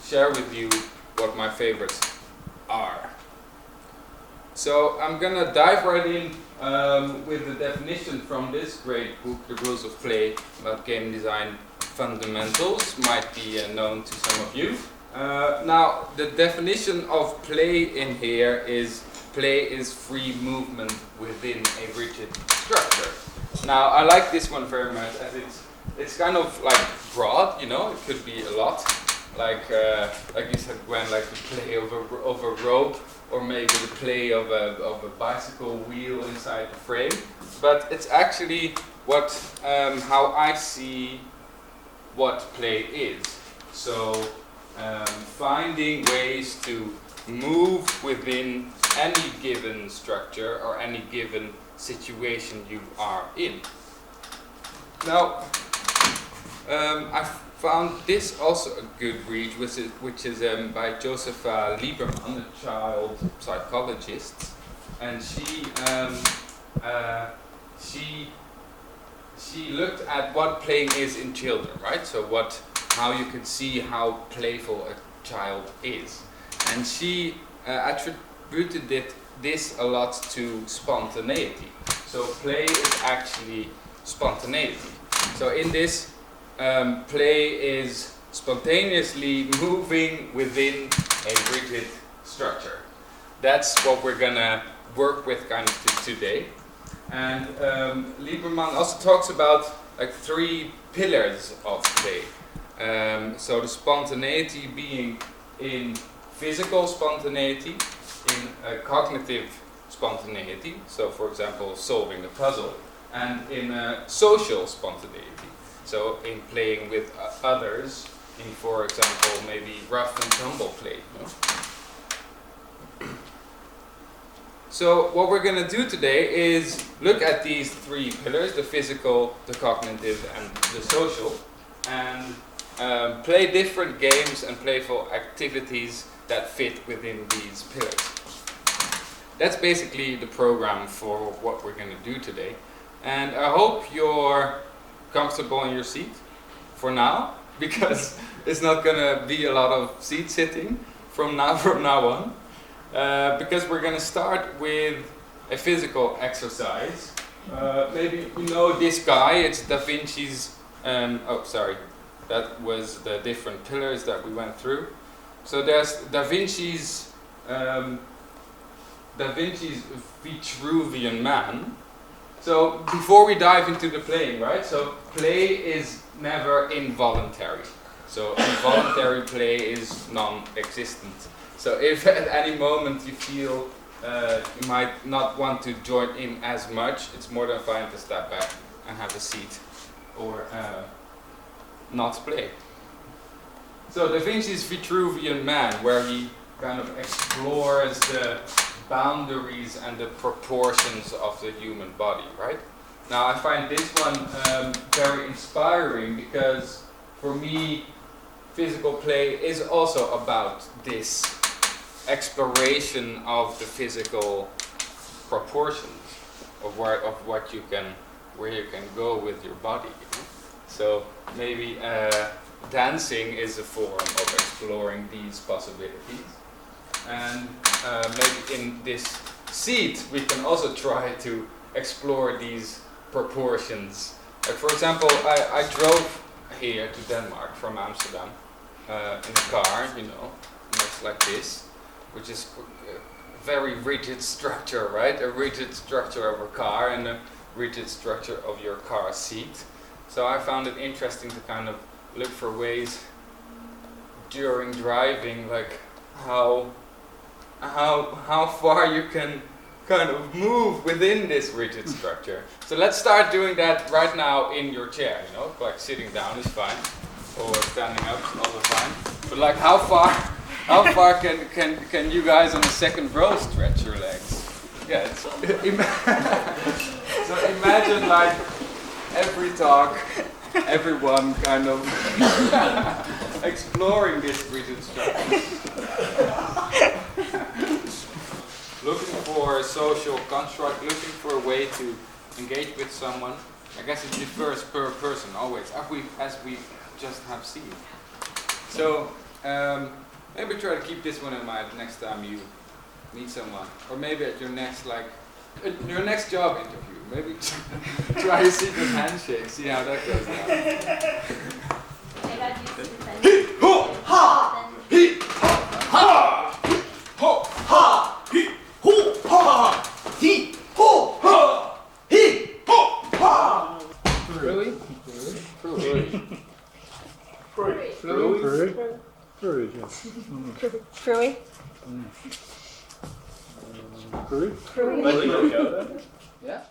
share with you what my favorites are. So I'm gonna dive right in with the definition from this great book, The Rules of Play, about game design fundamentals. Might be known to some of you. Now, the definition of play in here is play is free movement within a rigid structure. Now, I like this one very much as it's kind of like broad, you know, it could be a lot. Like you said, Gwen, like the play of a rope, or maybe the play of a bicycle wheel inside the frame. But it's actually what how I see what play is. So finding ways to move within any given structure or any given situation you are in. Now, I found this also a good read, which is by Josepha Lieberman, a child psychologist, and she looked at what playing is in children, right? So how you can see how playful a child is, and she attributed this a lot to spontaneity. So play is actually spontaneity. So in this, play is spontaneously moving within a rigid structure. That's what we're gonna work with kind of today. And Lieberman also talks about like 3 pillars of play. So the spontaneity being in physical spontaneity, in cognitive spontaneity, so for example solving a puzzle, and in social spontaneity, so in playing with others, in for example maybe rough and tumble play. You know? So what we're going to do today is look at these 3 pillars, the physical, the cognitive, and the social, and play different games and playful activities that fit within these pillars. That's basically the program for what we're going to do today. And I hope you're comfortable in your seat for now, because it's not going to be a lot of seat sitting from now on. Because we're going to start with a physical exercise. Maybe you know this guy, it's Da Vinci's, that was the different pillars that we went through. So there's Da Vinci's Vitruvian Man. So before we dive into the playing, right? So play is never involuntary. So involuntary play is non-existent. So if at any moment you feel you might not want to join in as much, it's more than fine to step back and have a seat or not play. So Da Vinci's Vitruvian Man, where he kind of explores the boundaries and the proportions of the human body, right? Now I find this one very inspiring, because for me physical play is also about this exploration of the physical proportions of where you can go with your body. You know? So maybe dancing is a form of exploring these possibilities, and maybe in this seat we can also try to explore these proportions. Like for example, I drove here to Denmark from Amsterdam in a car, you know, much like this, which is a very rigid structure, right? A rigid structure of a car and a rigid structure of your car seat. So I found it interesting to kind of look for ways during driving, like how far you can kind of move within this rigid structure. So let's start doing that right now in your chair, you know, like sitting down is fine, or standing up is also fine. But like how far can you guys on the second row stretch your legs? Yeah, so imagine like every talk, everyone kind of exploring this rigid structure. Looking for a social construct, looking for a way to engage with someone. I guess it differs per person always, as we just have seen. So Maybe try to keep this one in mind next time you meet someone, or maybe at your next your next job interview. Maybe try a secret handshake. See how that goes now. Ho ha he ha ho ha he ho ha he ho ha he ho ha. Really? Fruity? Yeah.